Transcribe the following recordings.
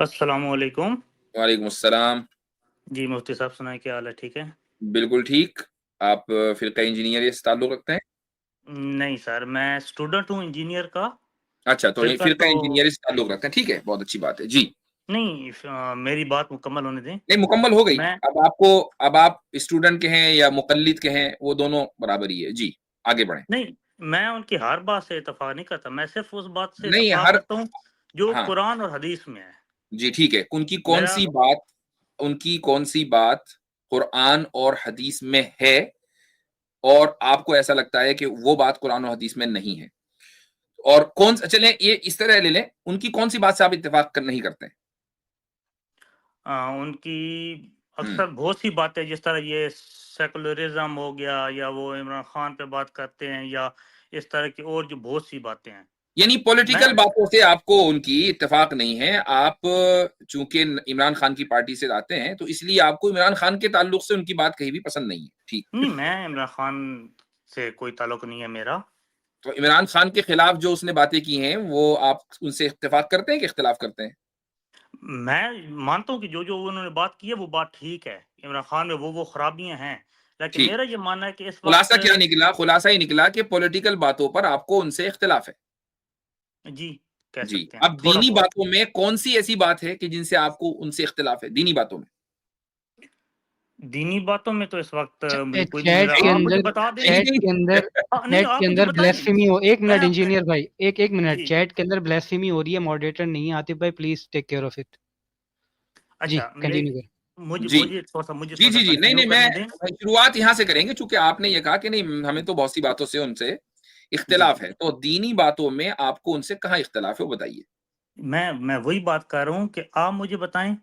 अस्सलाम वालेकुम। वालेकुम अस्सलाम। जी मुफ्ती साहब सुनाए, क्या हाल है? ठीक है? बिल्कुल ठीक। आप फ़िरक़ा इंजीनियरिंग से ताल्लुक़ रखते हैं? नहीं सर, मैं स्टूडेंट हूँ इंजीनियर का। अच्छा, तो फ़िरक़ा फ़िरक़ा तो इंजीनियरिंग से ताल्लुक़ रखते हैं, ठीक है, बहुत अच्छी बात है। जी। नहीं, मेरी बात मुकम्मल होने दें। नहीं, मुकम्मल हो गई। मैं अब आप स्टूडेंट के हैं या मुक़ल्लिद के हैं, वो दोनों बराबर ही है। जी, आगे बढ़ें। नहीं, मैं उनकी हर बात से इत्तफ़ाक़ नहीं करता, मैं सिर्फ़ उस बात से नहीं, इत्तफ़ाक़ हर करता हूँ, जो हाँ, कुरान और हदीस में है। जी, ठीक है। मेरा उनकी कौन-सी बात कुरान और हदीस में है और आपको ऐसा लगता है कि वो बात कुरान और हदीस में नहीं है? और चलें ये इस तरह ले लें, उनकी कौन-सी बात से आप इत्तेफ़ाक़ नहीं करते हैं? उनकी हुँ। अक्सर बहुत सी बातें, जिस तरह ये सेकुलरिज़्म हो गया, या वो इमरान खान पे बात करते हैं, या इस तरह की और जो बहुत सी बातें हैं। यानी मैं पॉलिटिकल बातों से आपको उनकी इत्तेफ़ाक नहीं है। आप चूँकि इमरान खान की पार्टी से आते हैं, तो इसलिए आपको इमरान खान के ताल्लुक से उनकी बात कहीं भी पसंद नहीं है। ठीक। नहीं, मैं इमरान खान से कोई ताल्लुक नहीं है मेरा। तो इमरान खान के खिलाफ जो उसने बातें की हैं, वो आप उनसे इत्तेफ़ाक करते हैं कि इख्तिलाफ़ करते हैं? मैं मानता हूँ कि जो-जो उन्होंने बात की है, वो बात ठीक है। इमरान खान में वो खराबियाँ हैं। लेकिन ठीक। मेरा ये मानना है कि इस खुलासा क्या वक़्त निकला? खुलासा ये निकला कि पॉलिटिकल बातों पर आपको उनसे इख्तिलाफ़ है। जी, कह जी। सकते हैं, अब दीनी थोड़ा-बहुत। बातों में कौन-सी ऐसी बात है कि जिनसे आपको उनसे इख्तिलाफ़ है, दीनी बातों में? दीनी बातों में तो इस वक़्त मुझे कोई नहीं मिल चैट रहा। के आप मुझे अंदर बता दें। चैट के अंदर नहीं, चैट के आप मुझे अंदर बताएँ। ब्lasphemy हो, 1 मैं मिनट इंजीनियर भाई, 1 मिनट, जी, चैट के अंदर ब्lasphemy हो रही है, मॉडरेटर नहीं है, आतिफ भाई please take care of it. जी, अच्छा, कंटिन्यू करें। जी। मुझे जी, थोड़ा-सा जी, जी। नहीं, कंटिन्यू नहीं, मैं करने दें। शुरुआत यहाँ से करेंगे चूँकि आपने ये कहा कि नहीं हमें तो बहुत सी बातों से उनसे जी, इख्तिलाफ़ है। तो दीनी बातों में आपको उनसे कहाँ इख्तिलाफ़ है, वो बताइए? मैं वही बात कर रहा हूँ कि आप मुझे बताएँ,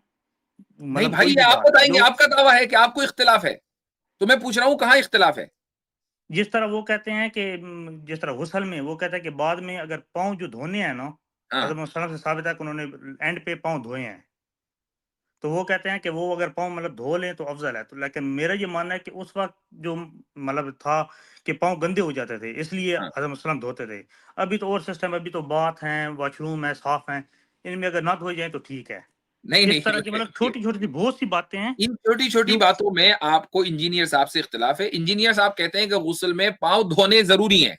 नहीं मतलब भाई, कोई ये भी आप बात बताएँगे, जो आपका दावा है कि आपको इख्तिलाफ़ है। तो मैं पूछ रहा हूँ कहाँ इख्तिलाफ़ है? जिस तरह वो कहते हैं कि जिस तरह गुस्ल में वो कहता है कि बाद में अगर पाँव जो धोने हैं ना, हाँ। हज़रत मोहम्मद सल्लल्लाहु अलैहि वसल्लम से साबित है कि उन्होंने एंड पे पाँव धोए हैं। तो वो कहते हैं कि वो अगर पाँव मतलब धो लें तो अफ़ज़ल है। तो लेकिन मेरा ये मानना है कि उस वक़्त जो मतलब था कि पाँव गंदे हो जाते थे, इसलिए हाँ। हज़रत मोहम्मद धोते थे। अभी तो और सिस्टम है, अभी तो बाथ हैं, वॉशरूम है, साफ़ हैं। इनमें अगर ना धोए जाएँ तो ठीक है। नहीं, इस तरह नहीं, की मतलब ये छोटी-छोटी सी बहुत सी बातें हैं इन छोटी-छोटी जो बातों में आपको इंजीनियर साहब से इख्तिलाफ़ है। इंजीनियर साहब कहते हैं कि गुस्ल में पाँव धोने ज़रूरी हैं।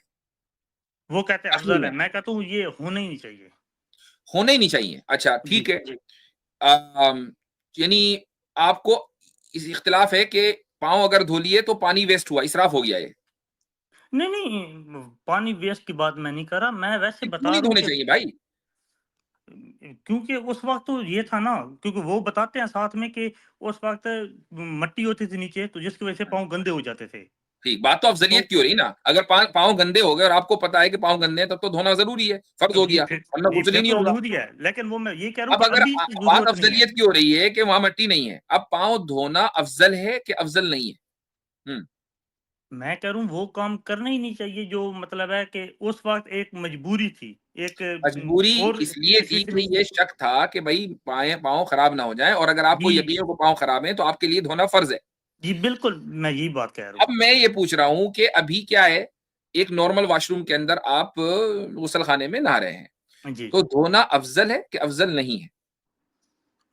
वो कहते हैं असल अफ़ज़ल है। में, मैं कहता हूँ ये होना ही नहीं चाहिए। होने ही नहीं चाहिए। अच्छा, जी, ठीक है। अम, यानी आपको इस इख्तिलाफ़ है कि पाँव अगर धो लिए तो पानी वेस्ट हुआ, इसराफ़ हो गया ये। नहीं, नहीं, पानी वेस्ट की बात मैं नहीं कर रहा, मैं वैसे ये क्यों बता नहीं रहा हूँ धोने कि चाहिए भाई? क्योंकि उस वक़्त तो ये था ना, क्योंकि वो बताते हैं साथ में कि उस वक़्त मट्टी होती थी नीचे, तो जिसकी वज़ह से पाँव गंदे हो जाते थे। ठीक, बात तो तो अफ़ज़लियत की हो रही ना। अगर पाँव गंदे हो गए और आपको पता है कि पाँव गंदे हैं तब तो धोना ज़रूरी है, फ़र्ज़ हो जी, गया, वरना जी, गुस्ल ही फिर नहीं तो होगा। ज़रूरी है, लेकिन वो मैं ये कह रहा हूँ अब कि अगर अभी बात ज़रूरत नहीं है। अफ़ज़लियत की हो रही है कि वहाँ मट्टी नहीं है, अब पाँव धोना अफ़ज़ल है कि अफ़ज़ल नहीं है? हुँ। मैं कह रहा हूँ वो काम करना ही नहीं चाहिए, जो मतलब है कि उस वक़्त एक मजबूरी थी, एक मजबूरी और इसलिए थी किसी से कि ये शक था कि भई पाँव खराब ना हो जाएँ और अगर आपको यकीन जी, हो कि पाँव खराब हैं, तो आपके लिए धोना फ़र्ज़ है। जी, बिल्कुल, मैं यही बात कह रहा अब हूँ। मैं ये पूछ रहा हूँ कि अभी क्या है, एक नॉर्मल वॉशरूम के अंदर आप गुस्लखाने में नहा रहे हैं, जी, तो धोना अफ़ज़ल है कि अफ़ज़ल नहीं है?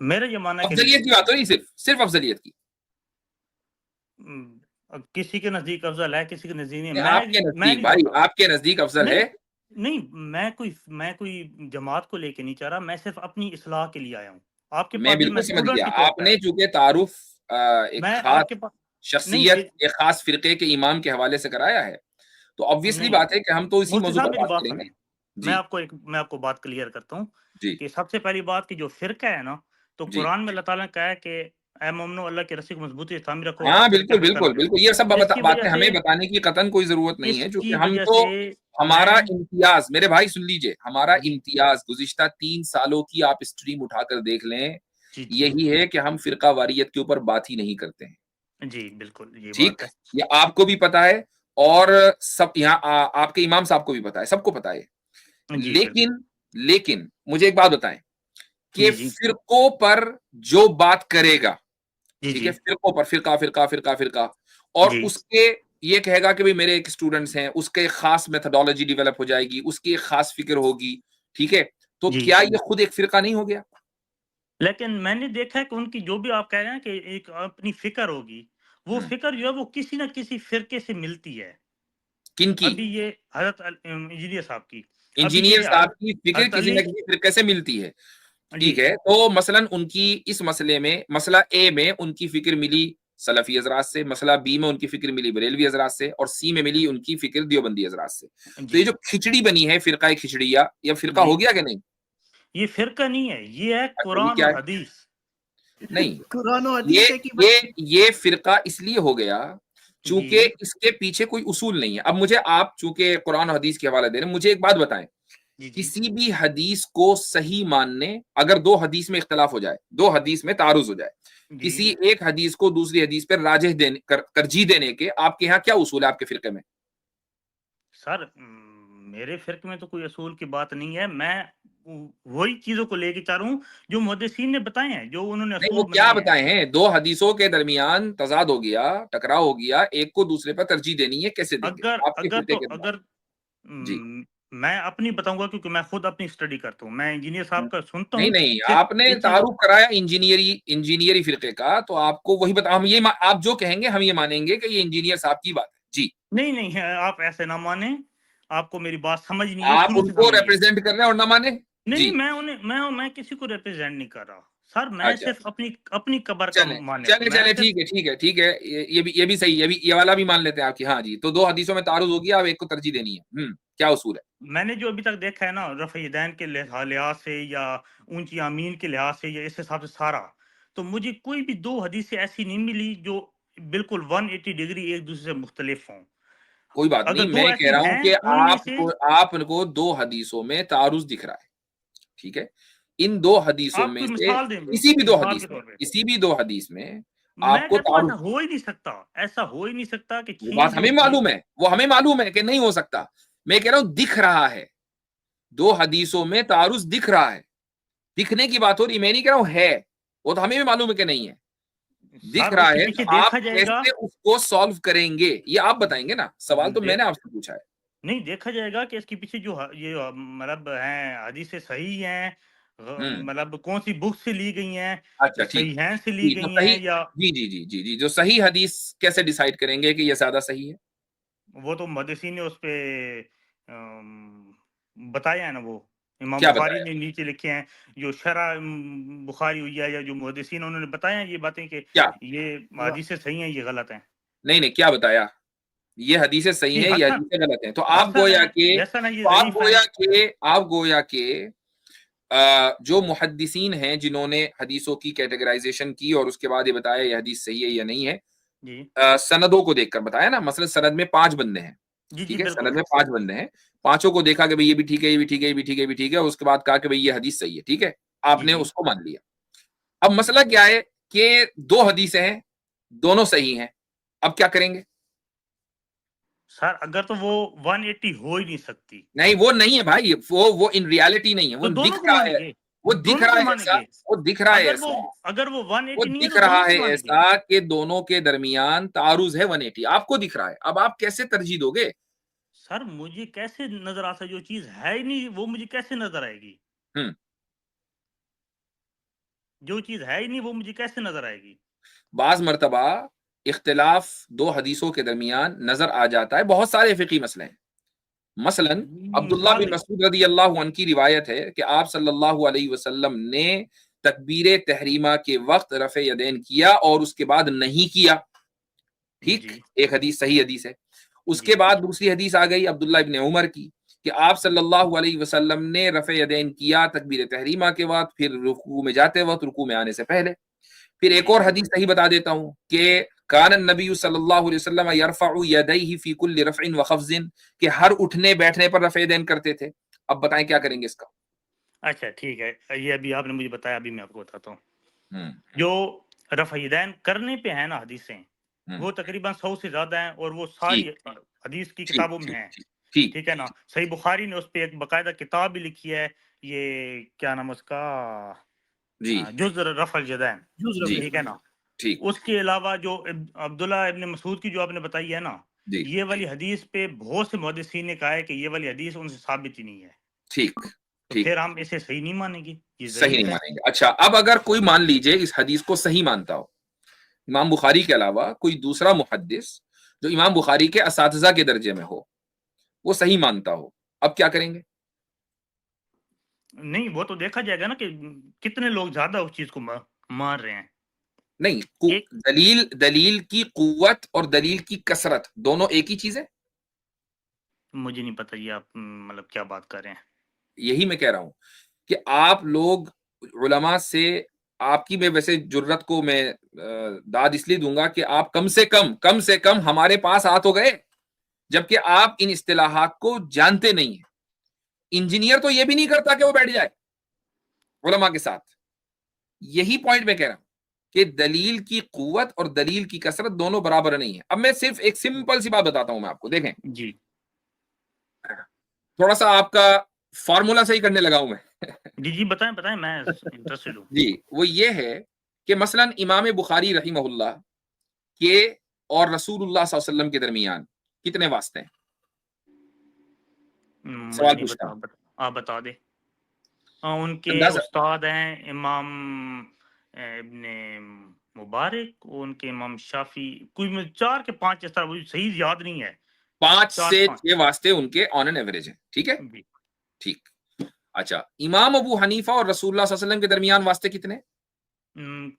मेरा ये मानना है कि नहीं अफ़ज़लियत की धोना बात हो चाहिए। रही सिर्फ़ अफ़ज़लियत की। अब किसी के नज़दीक अफ़ज़ल है, किसी के नज़दीक नहीं। नहीं, आपके मैं नज़दीक नहीं भाई, धोता। आपके नज़दीक अफ़ज़ल नहीं, है। नहीं, मैं कोई जमात को लेके नहीं चाह रहा, मैं सिर्फ़ अपनी इस्लाह के लिए आया हूँ। आपके मैं पास भी मैं बिल्कुल समझ स्टूडेंट गया। के तौर पे आपने आया हूँ। चूँकि तारुफ़ एक मैं ख़ास आपके पास नहीं, शख्सियत, एक ख़ास फ़िरक़े के इमाम के हवाले से कराया है, तो ऑब्वियसली नहीं, बात है कि हम तो इसी मुफ्ती मौज़ू साहब पर मेरी बात बात करेंगे। सुनें। जी, मैं आपको बात क्लियर करता हूँ जी, कि सबसे पहली बात कि जो फ़िरका है ना, तो जी। कुरान में अल्लाह ताला ने कहा है कि ऐ मोमिनो अल्लाह की रस्सी को मज़बूती से थामे रखो और हाँ, फ़िरके बिल्कुल, फरका ना बिल्कुल, बनो। बिल्कुल। ये सब इसकी वजह बातें से हमें बताने की कतई कोई ज़रूरत नहीं है, चूँकि इसकी हम वजह तो से हमारा मैं इम्तियाज़ मेरे भाई सुन लीजिए, हमारा जी, इम्तियाज़ गुज़िश्ता 3 सालों की आप स्ट्रीम उठाकर देख लें, जी, जी। यही है कि हम फ़िरक़ावारियत के ऊपर बात ही नहीं करते हैं। जी, बिल्कुल, ये ठीक? बात है। ये आपको भी पता है और सब यहाँ आपके इमाम साहब को भी पता है, सबको पता है। जी, बिल्कुल। लेकिन मुझे एक बात बताएँ कि जी, जी। फ़िरक़ों पर जो बात करेगा, जी, ठीक जी। है? फ़िरक़ों पर फ़िरक़ा और जी। उसके ये कहेगा कि भई मेरे एक स्टूडेंट्स हैं, उसके एक ख़ास मेथोडोलॉजी डेवलप हो जाएगी, उसकी एक ख़ास फ़िक्र होगी, ठीक है? तो जी। क्या ये खुद एक फिरका नहीं हो गया? लेकिन मैंने देखा है कि उनकी जो भी आप कह रहे हैं कि एक अपनी फ़िक्र होगी, वो फ़िक्र जो है वो किसी न किसी फ़िरके से मिलती है। किनकी? अभी ये इंजीनियर साहब की। अभी इंजीनियर ये साहब की फिक्र हज़रत किसी अली न किसी फिरके से मिलती है। जी। ठीक है, तो मसलन उनकी इस मसले में, मसला ए में उनकी फिक्र मिली सलफी हजरात से, मसला बी में उनकी फिक्र मिली बरेलवी हजरात से, और सी में मिली उनकी फिक्र देवबंदी हजरात से। तो जी, ये जो खिचड़ी बनी है, फिरका खिचड़िया, या फिरका जी। हो गया कि नहीं? ये फ़िरका नहीं है, ये है अच्छा, ये कुरान क्या और है? हदीस। नहीं, कुरान और ये हदीस है कि ये फिरका इसलिए हो गया चूंकि जी, इसके पीछे कोई उसूल नहीं है। अब मुझे आप चूंकि कुरान और हदीस के हवाले दे रहे हैं, मुझे एक बात बताएं, जी, जी, किसी भी हदीस को सही मानने, अगर दो हदीस में इख्तलाफ हो जाए, दो हदीस में तारुज हो जाए, जी। किसी एक हदीस को दूसरी हदीस पर राजिह देने तरजीह देने के आपके यहाँ क्या उसूल है आपके फिरके में? सर मेरे फ़िरके में तो कोई असूल की बात नहीं है। मैं वही चीज़ों को लेके चल रहा हूँ जो मुहद्दिसीन ने बताए हैं, जो उन्होंने नहीं, वो असूल क्या बनाए हैं। बताए हैं? दो हदीसों के दरमियान तजाद हो गया, टकराव हो गया, एक को दूसरे पर तरजीह देनी है, कैसे देंगे अगर आपके अगर फिरके तो के तहत? अगर जी। मैं अपनी बताऊँगा क्योंकि मैं खुद अपनी स्टडी करता हूँ। मैं इंजीनियर साहब का सुनता नहीं, हूँ, नहीं, सिर्फ़ आपने एक चीज़ तारुफ कराया इंजीनियरी फिरके का, तो आपको वही बता हम ये आप जो कहेंगे हम ये मानेंगे कि ये इंजीनियर साहब की बात है। जी। नहीं, नहीं है, आप ऐसे ना मानें। आपको मेरी बात समझ नहीं है, आप शुरू से उनको समझिए। रिप्रेजेंट कर रहे हैं और ना माने? नहीं, नहीं, जी। मैं किसी को रिप्रेज़ेंट नहीं कर रहा। सर मैं अच्छा, सिर्फ़ अपनी अपनी कब्र का चलें, मानने चलें, मैं चलें, सिर्फ़ ठीक है, ठीक है, ठीक है। ये भी सही है, ये वाला भी मान लेते हैं आपकी। हाँ जी, तो 2 हदीसों में तारुज़ हो गया, अब एक को तरजीह देनी है। क्या उसूल है? मैंने जो अभी तक देखा है ना रफ़ यदैन के लिहाज़ से या ऊँची आमीन के लिहाज़ से या इस हिसाब से सारा, तो मुझे कोई भी 2 हदीसें ऐसी नहीं मिली जो बिल्कुल 180 डिग्री एक-दूसरे से मुख्तलिफ़ हों। कोई बात नहीं, अगर 2 मैं कह ऐसी रहा हूँ हैं, कि उनमें से आपको 2 हदीसों में तारुज़ दिख रहा है, ठीक है? इन 2 हदीसों आप में कोई से मिसाल दें, मिसाल के तौर पे। किसी भी 2 हदीस में मैं आपको कहता हूँ तारुज़, ऐसा हो ही नहीं सकता कि वो बात चीज़ हमें एक चीज़ मालूम है, वो हमें मालूम है कि नहीं हो सकता। मैं कह रहा हूँ दिख रहा है, 2 हदीसों में तारुज़ दिख रहा है। दिखने की बात हो रही, मैं नहीं कह रहा हूँ है, वो तो हमें भी मालूम है कि नहीं है। दिख सर रहा उसके है, तो पीछे आप देखा जाएगा कैसे उसको सॉल्व करेंगे? ये आप बताएँगे ना, सवाल तो मैंने देख आपसे पूछा है। नहीं देखा जाएगा कि इसके पीछे जो ये मतलब हैं हदीसें सही हैं हुँ। मतलब कौन सी बुक से ली गई हैं, अच्छा, ठीक। सहीहैन से ली जी, तो गई सही, हैं या जी, जी, जी, जी, जी, जो सही हदीस कैसे डिसाइड करेंगे कि ये ज़्यादा सही है? वो तो मुहद्दिसीन ने उस पे बताया है ना वो इमाम क्या बुखारी बताया? ने नीचे लिखे हैं जो शरह बुखारी हुई है या जो मुहद्दिसीन उन्होंने बताया है ये बातें कि क्या? ये हदीसें सही हैं ये गलत हैं नहीं, नहीं, क्या बताया? ये हदीसें सही कि हैं, ये हसन हदीसें गलत हैं। हसन है या हसन है ये ज़ईफ़ हैं आप गोया के जो मुहद्दिसीन हैं जिन्होंने हदीसों की कैटेगराइज़ेशन की और उसके बाद ये बताया ये हदीस सही है या नहीं है, जी सनदों को देखकर बताया ना, मसलन सनद में 5 बंदे हैं, जी जी ठीक है? बिल्कुल सनद में 5 बंदे हैं, पाँचों को देखा कि भई ये भी ठीक है, ये भी ठीक है, ये भी ठीक है, ये भी ठीक है, उसके बाद कहा कि भई ये हदीस सही है, ठीक है? जी आपने जी उसको मान लिया। अब मसला क्या है कि 2 हदीसें हैं, दोनों सही हैं, अब क्या करेंगे? सर अगर तो वो 180 हो ही नहीं सकती नहीं, वो नहीं है भाई, वो इन रियलिटी नहीं है, वो तो दिख दोनों को रहा है, मानेंगे वो दिख दोनों रहा को है ऐसा, मानेंगे वो दिख रहा है अगर वो ऐसा, अगर वो वो 180 नहीं है दिख तो रहा दोनों है को मानेंगे ऐसा कि दोनों के दरमियान तारुज़ है 180, आपको दिख रहा है, अब आप कैसे तरजीह दोगे? सर मुझे कैसे नजर आ सकता जो चीज है ही नहीं वो मुझे कैसे नजर आएगी हुँ, जो चीज है ही नहीं वो मुझे कैसे नजर आएगी बाज़ मर्तबा इख्तिलाफ 2 हदीसों के दरमियान नज़र आ जाता है, बहुत सारे फ़िक़ही मसले हैं। मसलन अब्दुल्लाह मिसाल बिन दें मसऊद रज़ियल्लाहु अन्हु की रिवायत है कि आप सल्लल्लाहु अलैहि वसल्लम ने तकबीर तहरीमा के वक़्त रफ़े यदैन किया और उसके बाद नहीं किया, ठीक? जी एक हदीस सही हदीस है। उसके जी बाद दूसरी हदीस आ गई अब्दुल्लाह इब्न उमर की कि आप सल्लल्लाहु अलैहि वसल्लम ने रफ़े यदैन किया तकबीर तहरीमा के वक़्त, फिर रुकू में जाते वक़्त, रुकू में आने से पहले। फिर एक जी और हदीस सही बता देता हूँ कि कान नबी सल्लल्लाहु अलैहि वसल्लम यरफउ यदैहि फी कुल्ली रफ़इन व ख़फ़ज़िन, कि हर उठने बैठने पर रफ़े यदैन करते थे। अब बताएं क्या करेंगे इसका? अच्छा ठीक है ये अभी आपने मुझे बताया अभी मैं आपको बताता हूँ हुँ, जो रफ़ीदैन करने पे है ना हदीसें हुँ, वो तकरीबन 100 से ज्यादा हैं और वो सारी ठीक, हदीस की ठीक, किताबों में ठीक, हैं ठीक, ठीक, ठीक है ना सही बुखारी ने उस पे एक बकायदा किताब भी लिखी है ये क्या नाम है उसका जी, जुज़ रफ़ल जदैन जूस जी, रफी ठीक है ना ठीक, उसके अलावा जो अब्दुल्ला इब्न मसूद की जो आपने बताई है ना जी, ये वाली हदीस पे बहुत से मुहद्दिसीन ने कहा है कि ये वाली हदीस उनसे साबित ही नहीं है ठीक, तो ठीक, फिर हम इसे सही नहीं मानेंगे, ये सही ज़ईफ़ नहीं है। मानेंगे। अच्छा, अब अगर कोई मान लीजिए इस हदीस को सही मानता हो, इमाम बुखारी के अलावा कोई दूसरा मुहद्दिस जो इमाम बुखारी के असातिज़ा के दर्जे में हो, वो सही मानता हो, अब क्या करेंगे? नहीं, वो तो देखा जाएगा ना कि कितने लोग ज़्यादा उस चीज़ को मान रहे हैं। नहीं, एक दलील की कुव्वत और दलील की कसरत दोनों एक ही चीज़ है? मुझे नहीं पता ये आप मतलब क्या बात कर रहे हैं। यही मैं कह रहा हूँ कि आप लोग उलमा से, आपकी मैं वैसे जुर्रत को मैं दाद इसलिए दूँगा कि आप कम से कम हमारे पास आ तो गए, जबकि आप इन इस्तिलाहात को जानते नहीं हैं। इंजीनियर तो ये भी नहीं करता कि वो बैठ जाए उलमा के साथ। यही पॉइंट मैं कह रहा हूँ कि दलील की कुव्वत और दलील की कसरत दोनों बराबर नहीं है। अब मैं सिर्फ एक सिंपल सी बात बताता हूँ मैं आपको, देखें, जी। थोड़ा-सा आपका फ़ॉर्मूला सही करने लगा हूँ मैं। जी, जी, बताएँ, बताएँ, मैं इंटरेस्टेड हूँ। जी, वो ये है कि मसलन इमाम बुखारी रहिमहुल्लाह के और रसूलुल्लाह सल्लल्लाहु अलैहि वसल्लम के दरमियान कितने वास्ते हैं? मुझे सवाल नहीं पूछता पता, हूँ। आप बता दें। उनके अंदाज़ा उस्ताद हैं इमाम इब्ने मुबारक, उनके इमाम शाफ़ी, कोई 4 के 5 इस तरह, मुझे सही याद नहीं है। 5 से 4-5 6 वास्ते उनके ऑन एन एवरेज हैं, ठीक है? जी। ठीक। अच्छा, इमाम अबू हनीफा और रसूलुल्लाह सल्लल्लाहु अलैहि वसल्लम के दरमियान वास्ते कितने?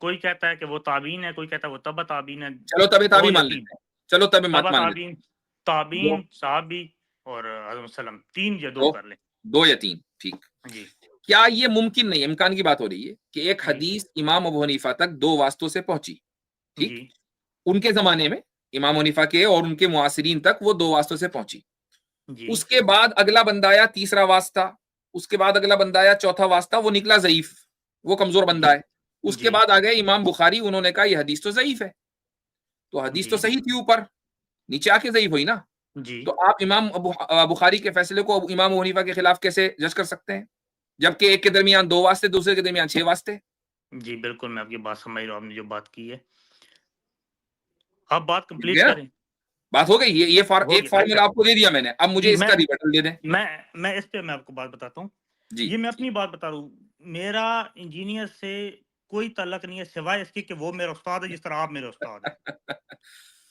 कोई कहता है कि वो ताबीन है, कोई कहता है वो तबा ताबीन है, चलो तबे 2 ताबी या मान 3। लेते हैं। चलो तबे मत तबा मान लेते ताबीन, हैं। 2 ताबीन, सहाबी और हज़रत सल्लम, 3 या 2 2 कर लें। 2 या 3, ठीक। जी, क्या ये मुमकिन नहीं है, इम्कान की बात हो रही है कि एक जी, हदीस इमाम अबू हनीफा तक 2 वास्तों से पहुंची, ठीक? जी, उनके ज़माने में इमाम हनीफा के और उनके मुआसिरीन तक वो 2 वास्तों से पहुंची। जी, उसके बाद अगला बंदा आया, तीसरा वास्ता, उसके बाद अगला बंदा आया, चौथा वास्ता, वो निकला ज़ईफ़, वो कमज़ोर बंदा जी, है। उसके जी, बाद आ गए इमाम बुखारी, उन्होंने कहा ये हदीस तो ज़ईफ़ है। तो हदीस तो जी, सही थी ऊपर, नीचे आके ज़ईफ़ हुई ना। जी। तो आप इमाम बुखारी के फैसले को इमाम अबू हनीफा के खिलाफ कैसे जज कर सकते हैं? जबकि एक के दरमियान 2 वास्ते, दूसरे के दरमियान 6 वास्ते। जी, बिल्कुल, मैं आपकी बात समझ रहा हूँ, आपने जो बात की है। आप बात मिल कंप्लीट गया? करें। बात हो गई? ये हो एक गया, अच्छा। फार्मूला आपको दे दिया मैंने, अब मुझे जी, इसका रिबटल दे दें। मैं इस पे मैं आपको बात बताता हूँ। जी। ये मैं अपनी बात बता रहा हूँ। मेरा इंजीनियर से कोई ताल्लुक नहीं है सिवाय इसके कि वो मेरा उस्ताद है, जिस तरह आप मेरे उस्ताद हैं।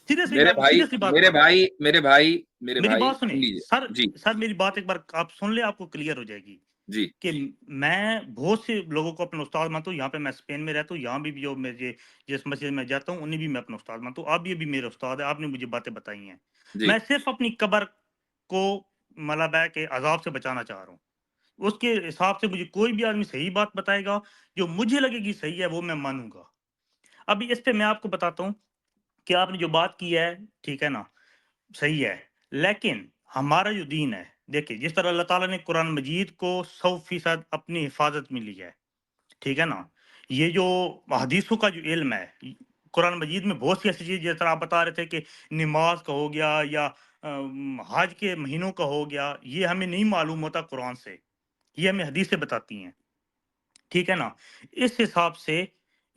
सीरियसली, मैं मेरे आपको भाई सीरियसली बात मेरे बता रहा हूँ। भाई मेरे भाई मेरे मेरी भाई बात सुन सुनिए। लीजिए। सर जी, सर मेरी बात एक बार आप सुन लें, आपको क्लियर हो जाएगी जी, कि मैं बहुत से लोगों को अपना उस्ताद मानता हूँ। यहाँ पे मैं स्पेन में रहता हूँ, यहाँ भी जो मुझे जिस मस्जिद में जाता हूँ, उन्हें भी मैं अपना उस्ताद मानता हूँ। आप ये भी मेरे उस्ताद हैं, आपने मुझे बातें बताई हैं। जी। मैं सिर्फ़ अपनी कब्र को मतलब है कि अज़ाब से बचाना चाह रहा हूँ। उसके हिसाब से मुझे कोई भी आदमी सही बात बताएगा, जो मुझे लगेगी सही है, वो मैं मानूँगा। अभी इस पे मैं आपको बताता हूँ कि आपने जो बात की है, ठीक है ना? सही है। लेकिन हमारा जो दीन है, देखिए जिस तरह अल्लाह ताला ने कुरान मजीद को 100% अपनी हिफ़ाज़त में लिया है, ठीक है ना? ये जो हदीसों का जो इल्म है, कुरान मजीद में बहुत सी ऐसी चीज़, जिस तरह आप बता रहे थे कि नमाज़ का हो गया या हज के महीनों का हो गया, ये हमें नहीं मालूम होता कुरान से, ये हमें हदीसें बताती हैं। ठीक है ना? इस हिसाब से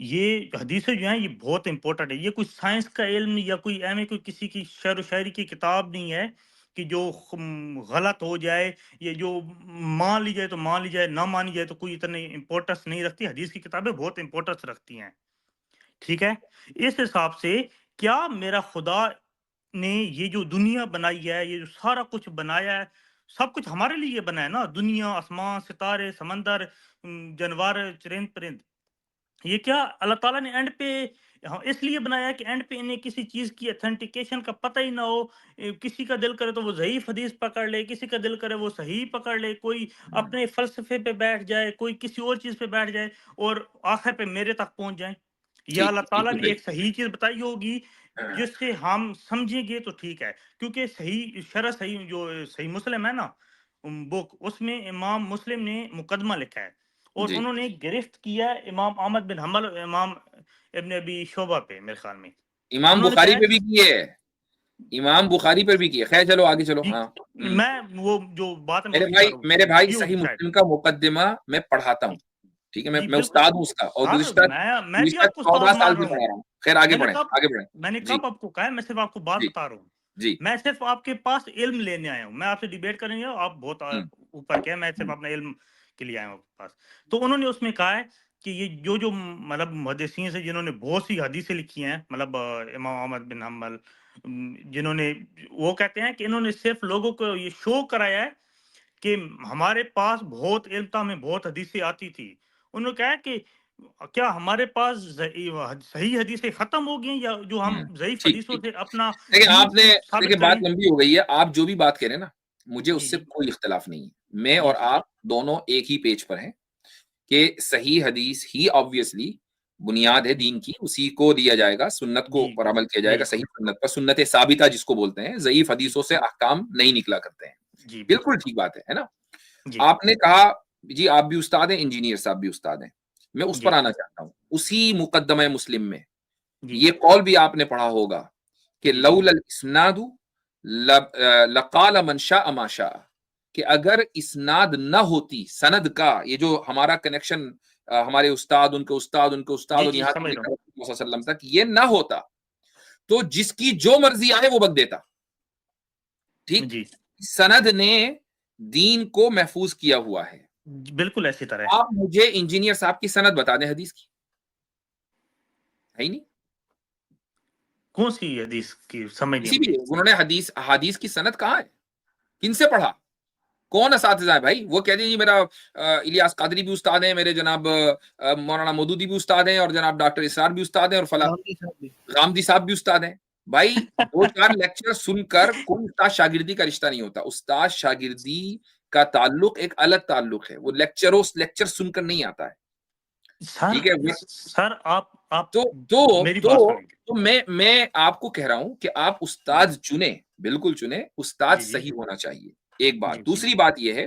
ये हदीसें जो हैं ये बहुत इम्पोर्टेंट है। ये कोई साइंस का इल्म या कोई एवें कोई किसी की शेर व शायरी की किताब नहीं है कि जो गलत हो जाए, ये जो मान ली जाए तो मान ली जाए, ना मानी जाए तो कोई इतनी इम्पोर्टेंस नहीं रखती। हदीस की किताबें बहुत इम्पोर्टेंस रखती हैं। ठीक है? इस हिसाब से क्या मेरा खुदा ने ये जो दुनिया बनाई है, ये जो सारा कुछ बनाया है, सब कुछ हमारे लिए बना है ना? दुनिया, आसमान, सितारे, समंदर, जानवर, चरिंद-परिंद। ये क्या अल्लाह ताला ने एंड पे हाँ, इसलिए बनाया है कि एंड पे इन्हें किसी चीज़ की ऑथेंटिकेशन का पता ही ना हो। किसी का दिल करे तो वो ज़ईफ़ हदीस पकड़ ले, किसी का दिल करे वो सही पकड़ ले, कोई अपने फ़लसफ़े पे बैठ जाए, कोई किसी और चीज़ पे बैठ जाए और आखिर पे मेरे तक पहुँच जाए। या ठीक, अल्लाह ताला बिल्कुल ने सही। एक सही चीज़ बताई होगी, जिससे हम समझेंगे तो ठीक है। क्योंकि सही शरह सही जो सही मुस्लिम है ना, बुक, उसमें इमाम मुस्लिम ने मुकदमा लिखा है और जी। उन्होंने गिरफ्त किया इमाम अहमद बिन हंबल और इमाम इब्न अबी शोबा पे, मेरे ख्याल में। इमाम उन्होंने बुखारी कहा पे कि भी की है, इमाम बुखारी पर भी की है। खैर चलो आगे चलो। जी, हाँ। मैं वो जो बात है मैं वही कर रहा हूँ, मेरे भाई की सही होगी शायद। मुस्लिम का मुकद्दमा मैं पढ़ाता हूँ, ठीक है? जी, मैं बिल्कुल। उस्ताद हूँ उसका और सर मैं भी गुज़िश्ता आपको उस्ताद 14 साल मान से रहा पढ़ा हूँ। रहा हूँ। खैर आगे मैंने बढ़ें, कब आगे बढ़ें। मैंने जी, कब आपको कहा है, मैं सिर्फ़ आपको बात जी, बता रहा हूँ। जी। मैं सिर्फ़ आपके पास इल्म लेने आया हूँ। मैं आपसे डिबेट करने नहीं आया, आप बहुत हुँ, ऊपर के हैं, मैं सिर्फ़ अपना इल्म के लिए आए हैं आपके पास। तो उन्होंने उसमें कहा है कि ये जो मतलब मुहद्दिसीन से जिन्होंने बहुत सी हदीसें लिखी हैं, मतलब इमाम अहमद बिन हम्बल, जिन्होंने, वो कहते हैं कि इन्होंने सिर्फ लोगों को ये शो कराया है कि हमारे पास बहुत इल्म था, हमें बहुत हदीसें आती थी। उन्होंने कहा कि क्या हमारे पास सही हदीसें खत्म हो गई, या जो हम ज़ईफ ठीक हदीसों ठीक। से अपना देखिए दीन आपने, साबित देखिए बात करें? लंबी हो गई है, आप जो भी बात कह रहे हैं ना, मुझे जी, उससे जी। कोई इख्तिलाफ नहीं है। मैं जी, और जी। आप दोनों एक ही पेज पर हैं कि सही हदीस ही ऑब्वियसली बुनियाद है दीन की, उसी को दिया जाएगा, सुन्नत को जी, पर अमल किया जाएगा, सही बिल्कुल। सुन्नत पर, सुन्नत साबिता जिसको बोलते हैं, ज़ईफ हदीसों से अहकाम नहीं निकला करते हैं। जी, बिल्कुल बिल्कुल। ठीक बात है ना? जी, आपने कहा जी आप भी उस्ताद हैं, इंजीनियर साहब भी उस्ताद हैं। मैं उस पर जी, आना चाहता हूँ। उसी मुकद्दमे मुस्लिम में जी, ये कौल भी आपने पढ़ा होगा कि जी, जी। लौलल इस्नादु लकाल मन शाअ मा शाअ, कि अगर इस्नाद न होती, सनद का ये जो हमारा कनेक्शन, हमारे उस्ताद उनके उस्ताद उनके उस्ताद जी, और जी, यहाँ से समझ रहा लेकर हूँ। रसूल सल्लल्लाहु अलैहि वसल्लम तक ये ना होता, तो जिसकी जो मर्जी आए वो बक देता। ठीक? जी, सनद ने दीन को महफूज किया हुआ है। बिल्कुल ऐसी तरह। आप मुझे इंजीनियर साहब की सनद बता दें हदीस की, है ही नहीं। कौन-सी हदीस की, समझ नहीं किसी भी, मुझे? उन्होंने हदीस हदीस की सनद कहाँ है? किनसे पढ़ा? कौन असातिज़ा है भाई? वो कहते हैं जी मेरा इलियास कादरी भी उस्ताद हैं, मेरे जनाब मौलाना मौदूदी भी उस्ताद हैं, और जनाब डॉक्टर इसरार भी उस्ताद हैं, और फला गामदी साहब भी उस्ताद हैं। भाई 2-4 लेक्चर सुनकर कोई उस्ताद शागिर्दी का रिश्ता नहीं होता। उस्ताद शागिर्दी का ताल्लुक एक अलग ताल्लुक है। वो लेक्चर सुनकर नहीं आता है। सर ठीक है? सर आप तो तो मेरी बात तो सुनेंगे। तो मैं आपको कह रहा हूं कि आप जी, उस्ताद चुने, बिल्कुल चुने, उस्ताद जी, जी, सही होना चाहिए। एक बात। जी, जी, दूसरी बात यह है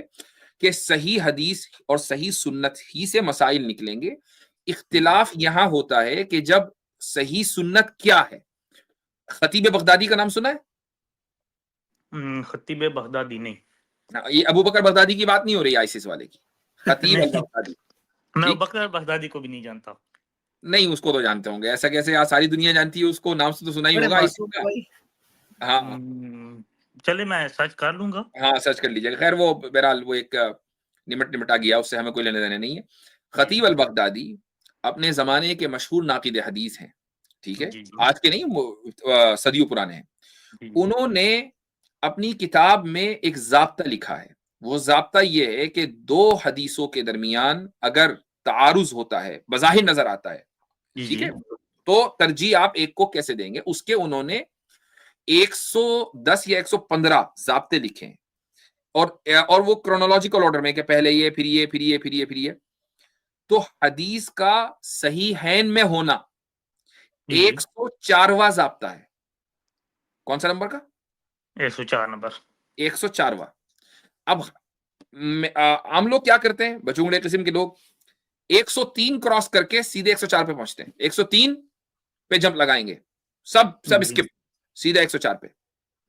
कि सही हदीस और सही सुन्नत ही से मसाइल निकलेंगे। जी। इख्तिलाफ यहां होता है कि जब सही सुन्नत क्या है। खतीब बगदादी का नाम सुना है? खतीब बगदादी नहीं। ये अबू बकर बगदादी की बात नहीं हो रही, आईसिस वाले की। खतीब अल नहीं, बगदादी। मैं ठीक? बकर बगदादी को भी नहीं जानता। नहीं, उसको तो जानते होंगे, ऐसा कैसे यार, सारी दुनिया जानती है उसको, नाम से तो सुना ही बड़े होगा आईसिस मासूम है का। भाई। हाँ चलिए मैं सर्च कर लूँगा। हाँ, सर्च कर लीजिएगा। खैर वो बहरहाल वो एक निमटा गया, उससे हमें कोई लेने देने नहीं है। जी, खतीब अल बगदादी अपने ज़माने के मशहूर नाक़िद हदीस हैं, ठीक है? जी, जी, आज के नहीं, सदियों पुराने हैं। जी, उन्होंने अपनी किताब में एक ज़ाब्ता लिखा है। वो ज़ाब्ता ये है कि 2 हदीसों के दरमियान अगर तारुज़ होता है, बज़ाहिर नज़र आता है, जी, ठीक जी, है? तो तरजीह आप एक को कैसे देंगे? उसके उन्होंने 110 या 115 ज़ाब्ते लिखे हैं। और वो क्रोनोलॉजिकल ऑर्डर में, कि पहले ये, फिर ये, फिर ये, फिर ये, फिर ये। तो हदीस का सहीहैन में होना जी, जी, 104वां ज़ाब्ता है। कौन सा नंबर का? 104 नंबर। 104वां। अब आम लोग क्या करते हैं, बचूंगड़े किस्म के लोग, 103 क्रॉस करके सीधे 104 पे पहुंचते हैं। 103 पे जंप लगाएंगे, सब जी, स्किप, सीधा 104 पे।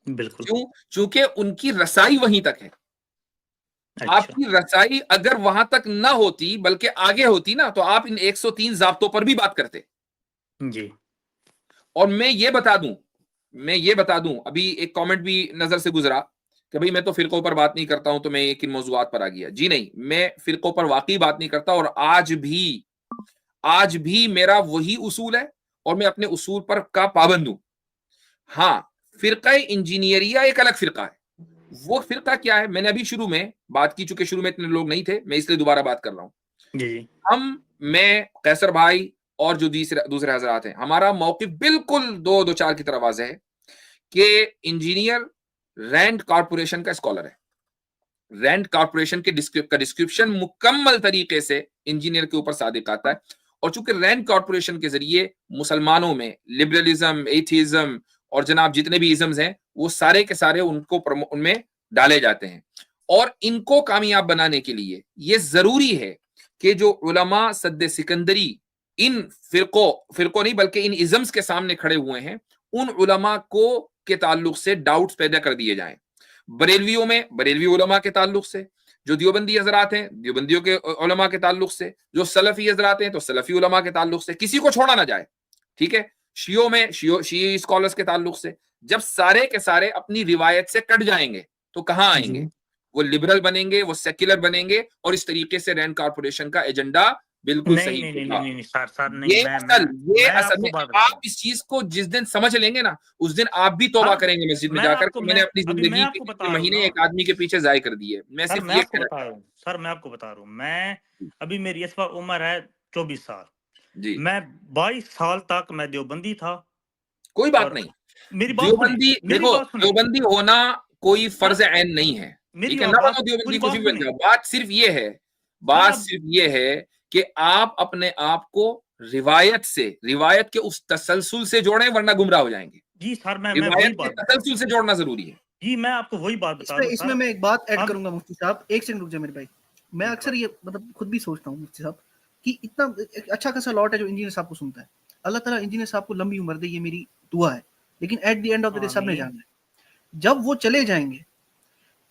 बिल्कुल। क्यों? चूंकि उनकी रसाई वहीं तक है। अच्छा। आपकी रसाई अगर वहां तक ना होती, बल्कि आगे होती ना, तो आप इन 103 ज़ाब्तों पर भी बात करते। जी, और मैं ये बता दूं, अभी एक कमेंट भी नजर से गुजरा कि भाई मैं तो फिरकों पर बात नहीं करता हूं, तो मैं किन मौजूआत पर आ गया। जी नहीं, मैं फिरकों पर वाकई बात नहीं करता, और आज भी मेरा वही उसूल है, और मैं अपने उसूल पर का पाबंद हूं। हाँ, फिरका इंजीनियरिया एक अलग फिरका है। वो फिरका क्या है, मैंने अभी शुरू में बात की, चूंकि शुरू में इतने लोग नहीं थे, मैं इसलिए दोबारा बात कर रहा हूं। जी, जी, मैं कैसर भाई और जो दूसरे हजरात हैं, हमारा मौक़िफ़ बिल्कुल 2-4 की तरह वाज़ेह है कि इंजीनियर रैंड कॉर्पोरेशन का स्कॉलर है। रैंड कॉर्पोरेशन के डिस्क्रिप्शन मुकम्मल तरीके से इंजीनियर के ऊपर सादिक आता है। और चूंकि रैंड कॉर्पोरेशन के जरिए मुसलमानों में लिबरलिज्म, एथिज्म और जनाब जितने भी इज़म्स हैं, वो सारे के सारे उनमें डाले जाते हैं। और इनको कामयाब बनाने के लिए ये जरूरी है कि जो उलमा सद्दे सिकंदरी इन फिरकों नहीं बल्कि इन इज़म्स के सामने खड़े हुए हैं, उन उलमा को के ताल्लुक से डाउट्स पैदा कर दिए जाएं। बरेलवियों में बरेलवी उलमा के ताल्लुक से, जो देवबंदी हजरात हैं देवबंदियों के उलमा के ताल्लुक से, जो सलफी हजरात हैं तो सलफी उलमा के ताल्लुक से, किसी को छोड़ा ना जाए। ठीक है? शियों में शी स्कॉलर्स के ताल्लुक से। जब सारे के सारे अपनी रिवायत से कट जाएंगे तो कहां जी, आएंगे? वो लिबरल बनेंगे, वो सेक्युलर बनेंगे, और इस तरीके से रैंड कॉर्पोरेशन का एजेंडा बिल्कुल नहीं सही नहीं नहीं होगा। नहीं नहीं सर सर नहीं, ये मैं असल आपको में बात आप बताऊं। इस चीज को जिस दिन समझ लेंगे ना, उस दिन आप भी तौबा सर करेंगे मस्जिद में मैं जाकर आपको कि मैंने अपनी अभी मैं जिंदगी के आपको बता इतने रहा हूँ महीने ना एक आदमी के पीछे जाय कर दिए। मैं सर, सिर्फ ये कह बता रहा हूँ सर, मैं आपको बता रहा हूँ, मैं अभी मेरी इस वक्त उम्र है 24 साल। जी, मैं 22 साल तक मैं देवबंदी था। कोई बात और नहीं। मेरी बात सुने, देवबंदी मेरी देखो, बात सुने देवबंदी होना कोई सर, फर्ज ऐन नहीं है, मेरी ठीक है, ना बात बनो देवबंदी पूरी कुछ बात भी बन सुने जाओ। बात सिर्फ ये है, सर। बात अब सिर्फ ये है कि आप अपने आप को रिवायत के उस तसलसल से जोड़ें, वरना गुमराह हो जाएंगे। जी सर, मैं वही रिवायत के बात बता रहा हूँ। तसलसल से जोड़ना जरूरी है। जी मैं आपको वही बात बता इसमें रहा हूँ इसमें सर। मैं एक बात ऐड हम करूंगा मुफ्ती साहब, एक सेकंड रुक जाए मेरे भाई। मैं जी अक्सर ये मतलब खुद भी सोचता हूँ मुफ्ती साहब कि इतना एक अच्छा खासा लॉट है जो इंजीनियर साहब को सुनता है। अल्लाह ताला इंजीनियर साहब को लंबी उम्र दे, ये मेरी दुआ है। लेकिन at the end of the day सबने आमीन। जाना है। जब वो चले जाएंगे,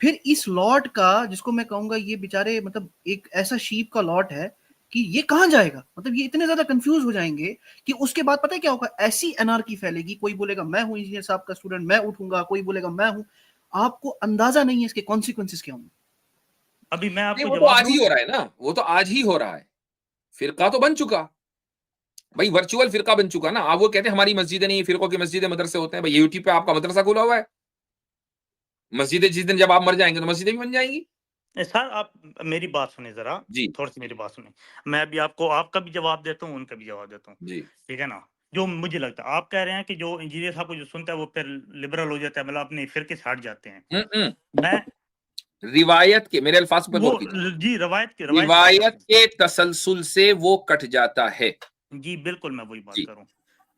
फिर इस लॉट का, जिसको मैं कहूंगा ये बेचारे मतलब एक ऐसा शीप का लॉट है कि ये कहाँ जाएगा। मतलब ये इतने ज्यादा कंफ्यूज हो जाएंगे कि उसके बाद पता है क्या होगा, ऐसी एनार्की फैलेगी। कोई बोलेगा मैं हूं इंजीनियर साहब का स्टूडेंट, मैं उठूंगा, कोई बोलेगा मैं हूं। आपको अंदाजा नहीं है इसके कॉन्सिक्वेंसेस क्या होंगे। अभी मैं नहीं, आपको वो तो जवाब आज दूं। ही हो रहा है ना, वो तो आज ही हो रहा है। फिरका तो बन चुका भाई, वर्चुअल फिरका बन चुका ना। आप वो कहते हैं हमारी मस्जिदें नहीं, फिरकों की मस्जिदें मदरसे होते हैं। भाई यूट्यूब पे आपका मदरसा खुला हुआ है। मस्जिदें जिस दिन जब आप मर जाएंगे तो मस्जिदें भी बन जाएंगी। सर आप मेरी बात सुने जरा, जी थोड़ी सी मेरी बात सुने। मैं अभी आपको आपका भी जवाब देता हूँ, उनका भी जवाब देता हूँ, जी। ठीक है ना। जो मुझे लगता है आप कह रहे हैं कि जो इंजीनियर साहब को जो सुनता है वो फिर लिबरल हो जाता है, मतलब अपने फिरके से हट जाते हैं। मैं रिवायत के, मेरे अल्फाज पर वो गौर कीजिए, जी रवायत की बात रिवायत करते के तसलसल से वो कट जाता है। हैं। जी बिल्कुल मैं वही बात जी। कर रहा हूँ,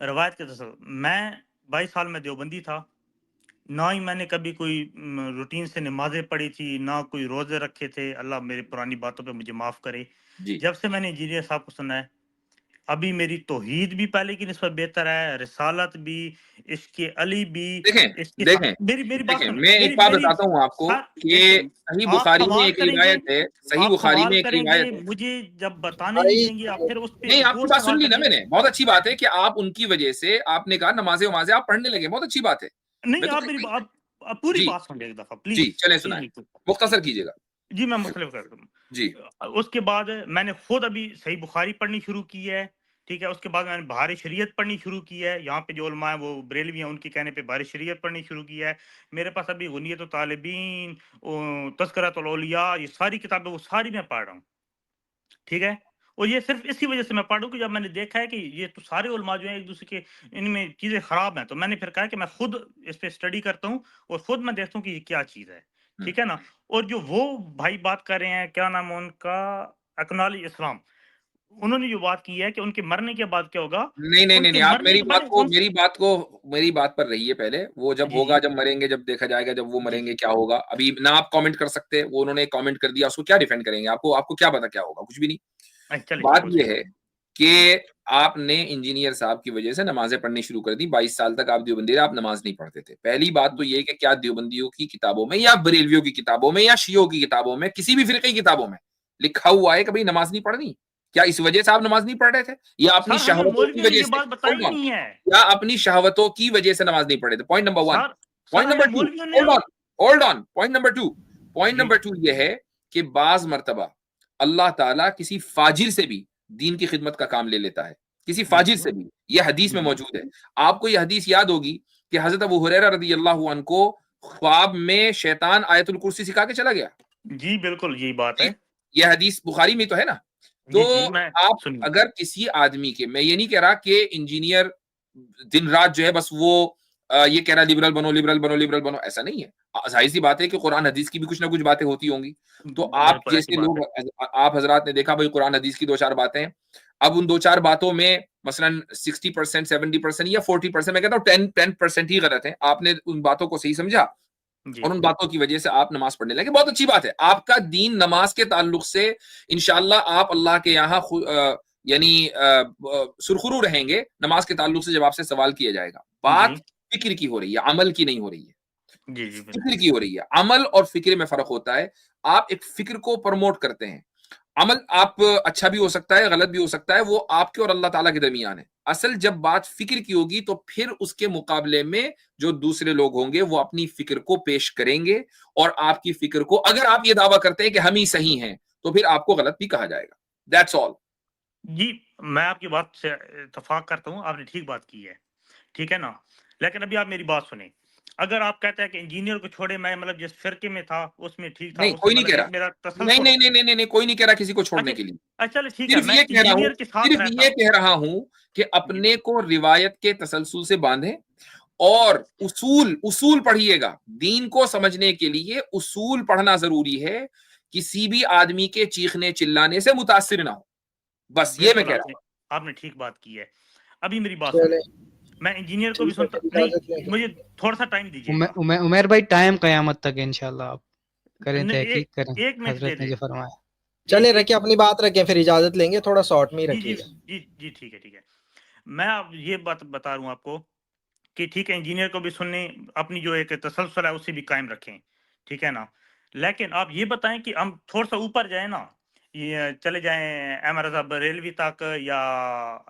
रवायत के तसल। मैं 22 साल में देवबंदी था, ना ही मैंने कभी कोई रूटीन से नमाजें पढ़ी थी, ना कोई रोजे रखे थे। अल्लाह मेरी पुरानी बातों पे मुझे माफ करे। जी जब से मैंने इंजीनियर साहब को सुना है, अभी मेरी तौहीद भी पहले की निस्बत बेहतर है, रिसालत भी, इसके अली भी, देखें इसके देखें मेरी मेरी बात देखें, सुने, मैं एक मेरी बात मेरी बताता हूं आपको सर कि एक सही आप बुखारी में सवाल एक करेंगे, रिवायत है, सही आप बुखारी सवाल में एक करेंगे, रिवायत है। मुझे जब बताने नहीं देंगे आप फिर उस पे नहीं, एक आपकी और बात सवाल सुन ली ना करेंगे। मैंने, बहुत अच्छी बात है कि आप उनकी वजह से, आपने कहा नमाज़े वमाज़े आप पढ़ने लगे, बहुत अच्छी बात है। नहीं मैं तो आप मेरी आप पूरी जी, बात सुन एक दफा जी, प्लीज चलें प्लीज सुनाएं, नहीं मुख्तसर कीजिएगा। जी मैं मुख्तलिफ कर जी, दूँ। उसके बाद मैंने खुद अभी सही बुखारी पढ़नी शुरू की है, ठीक है। उसके बाद मैंने बहार शरीयत पढ़नी शुरू की है। यहाँ पे जो उलमा है वो बरेलवी हैं, उनके कहने पे बहार शरीयत पढ़नी शुरू की है। मेरे पास अभी गुनियत तालिबीन, तज़किरतुल औलिया, ये सारी किताबें वो सारी मैं पढ़ रहा हूँ, ठीक है। और ये सिर्फ इसी वजह से मैं पढ़ रहा हूँ कि जब मैंने देखा है कि ये तो सारे उलमा जो हैं एक दूसरे के इनमें चीज़ें खराब हैं, तो मैंने फिर कहा कि मैं खुद इस पे स्टडी करता हूँ और खुद मैं देखता हूँ कि ये क्या चीज़ है, ठीक है ना। और जो वो भाई बात कर रहे हैं, क्या नाम है उनका, अकनाली इस्लाम, उन्होंने जो बात की है कि उनके मरने के बाद क्या होगा, नहीं, नहीं, नहीं, उनके नहीं, आप मरने के बाद मेरी बात पर रहिए पहले। वो जब जी होगा, जी जब मरेंगे, जब देखा जाएगा, जब वो जी मरेंगे जी क्या होगा। अभी ना आप कमेंट कर सकते, वो उन्होंने एक कमेंट कर दिया, उसको क्या डिफेंड करेंगे? आपको आपको क्या पता क्या होगा? कुछ भी नहीं। अच्छा चलिए बात ये पूछिए। है कि आपने इंजीनियर साहब की वजह से नमाजें पढ़नी शुरू कर दी। 22 साल तक आप देवबंदी रहे, आप नमाज नहीं पढ़ते थे। पहली बात तो ये है कि क्या देवबंदियों की किताबों में या बरेलवियों की किताबों में या शियों की किताबों में, किसी भी फिरके की किताबों में लिखा हुआ है कि भाई नमाज नहीं पढ़नी? क्या इस वजह से आप नमाज नहीं पढ़ रहे थे, या अपनी सर हमें शहवतों की मौलवियों ने वजह ये से? बात होल्ड बताई ऑन, नहीं है। या अपनी शहवतों की वजह से नमाज नहीं पढ़े थे? Point number 1। Sir sir point हमें नंबर 2, मौलवियों ने होल्ड ऑन। पॉइंट जी नंबर 2 ये है कि बाज मर्तबा अल्लाह ताला किसी फाजिर से भी दीन की खिदमत का काम ले लेता है, किसी जी फाजिर जी से भी। ये हदीस में जी मौजूद है। आपको ये हदीस याद होगी कि हजरत अबू हुरैरा रज़ियल्लाहु अन्हु को ख्वाब में शैतान आयतुल कुर्सी सिखा के चला गया। जी बिल्कुल यही बात है। ये हदीस बुखारी में तो है ना। तो जी जी मैं आप सुनिए। अगर किसी आदमी के, मैं ये नहीं कह रहा कि इंजीनियर दिन रात जो है बस वो ये कह रहा है लिबरल बनो, लिबरल बनो, लिबरल बनो, ऐसा नहीं है। जाहिर सी बात है कि कुरान हदीस की भी कुछ ना कुछ बातें होती होंगी। तो आप बिल्कुल ऐसी जैसे बात लोग, है। आप हजरात ने देखा भाई कुरान हदीस की 2-4 बातें हैं। अब उन 2-4 बातों में मसलन 60%, 70% या 40%, मैं कहता हूँ 10% ही गलत है। आपने उन बातों को सही समझा जी और उन बातों की वजह से आप नमाज पढ़ने लगे, बहुत अच्छी बात है। आपका दीन नमाज के ताल्लुक से इंशाअल्लाह आप अल्लाह के यहाँ यानी सुरखुरू रहेंगे नमाज के ताल्लुक से, जब आपसे सवाल किया जाएगा। जी बात फिक्र की हो रही है, अमल की नहीं हो रही है। जी जी फिक्र बिल्कुल। की हो रही है, अमल और फिक्र में फर्क होता है। आप एक फिक्र को प्रमोट करते हैं, अमल आप अच्छा भी हो सकता है, गलत भी हो सकता है, वो आपके और अल्लाह ताला के दरमियान है। असल जब बात फिक्र की होगी तो फिर उसके मुकाबले में जो दूसरे लोग होंगे वो अपनी फिक्र को पेश करेंगे, और आपकी फिक्र को अगर आप ये दावा करते हैं कि हम ही सही हैं तो फिर आपको गलत भी कहा जाएगा। That's all. जी, मैं आपकी बात से इत्तेफाक करता हूँ, आपने ठीक बात की है, ठीक है ना? लेकिन अभी आप मेरी बात सुनें, अगर आप कहते हैं कि इंजीनियर को छोड़े, मैं मतलब जिस फ़िरके में था, उसमें ठीक था, नहीं, उसमें कोई नहीं मतलब कह एक रहा। मेरा नहीं, तसलसल। नहीं, नहीं, नहीं, नहीं, नहीं, कोई नहीं कह रहा किसी को छोड़ने अच्छा के लिए। चलो ठीक है, सिर्फ मैं ये कह रहा हूँ, इंजीनियर के साथ सिर्फ रहता। ये कह रहा हूँ कि जी, अपने को रिवायत के तसलसल से बांधें, और उसूल उसूल पढ़िएगा। दीन को समझने के लिए उसूल पढ़ना ज़रूरी है, किसी भी आदमी के चीखने चिल्लाने से मुतासिर ना हो। बस ये मैं बिल्कुल कह रहा आपने हूँ। आपने ठीक बात की है। अभी मेरी बात चले, सुनें, मैं इंजीनियर को भी ठीक है, सुनता फिर नहीं, इजाजत लेंगे। मुझे थोड़ा-सा टाइम दीजिएगा। उमर भाई टाइम कयामत तक है इंशाल्लाह, आप करें नहीं, तहकीक करें 1 मिनट दे हजरत ने दें। जो फरमाया। चले, एक रखिए अपनी बात रखें, फिर इजाजत लेंगे, थोड़ा शॉर्ट में ही जी, जी, रखिएगा। जी, जी, ठीक है, ठीक है। मैं अब ये बात बता रहा हूँ आपको कि ठीक है, इंजीनियर को भी सुनने, अपनी जो एक तसलसल है उसे भी कायम रखें, ठीक है ना? लेकिन आप ये बताएँ कि हम थोड़ा-सा ऊपर जाएँ ना, ये चले जाएँ अहमद रज़ा बरेलवी तक या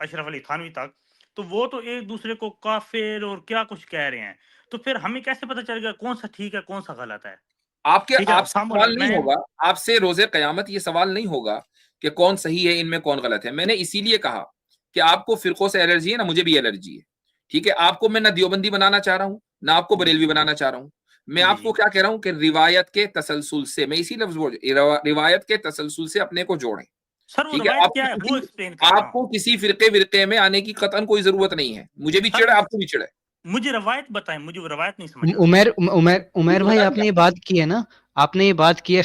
अशरफ अली थानवी तक, तो वो तो एक-दूसरे को काफ़िर और क्या कुछ कह रहे हैं। तो फिर हमें कैसे पता चलेगा कौन-सा ठीक है, कौन-सा गलत है? ठीक है ना? आपसे हम सवाल नहीं मैं होगा, आपसे रोज़े क़यामत ये सवाल नहीं होगा कि कौन सही है, इनमें कौन गलत है। मैंने इसीलिए कहा कि आपको फ़िरक़ों से एलर्जी है ना, मुझे भी एलर्जी है। ठीक है? आपको मैं ना देवबंदी बनाना चाह रहा हूँ, ना आपको जी, बरेलवी बनाना चाह रहा हूँ। मैं जी, आपको जी। क्या कह रहा हूँ कि रिवायत के तसलसल से, मैं इसी लफ्ज़ बोल रिवायत के तसलसल से अपने को जोड़ें। सर वो ठीक है? रवायत क्या है? वो एक्सप्लेन करें ना। आपको किसी फ़िरक़े-विरक़े में आने की कतई कोई ज़रूरत नहीं है। मुझे भी सर चिढ़ है, आपको भी चिढ़ है। मुझे रवायत बताएँ, मुझे वो रवायत नहीं समझ आ रही। उमर भाई, बताइए आपने ये आप। बात की है ना, आपने ये बात की है,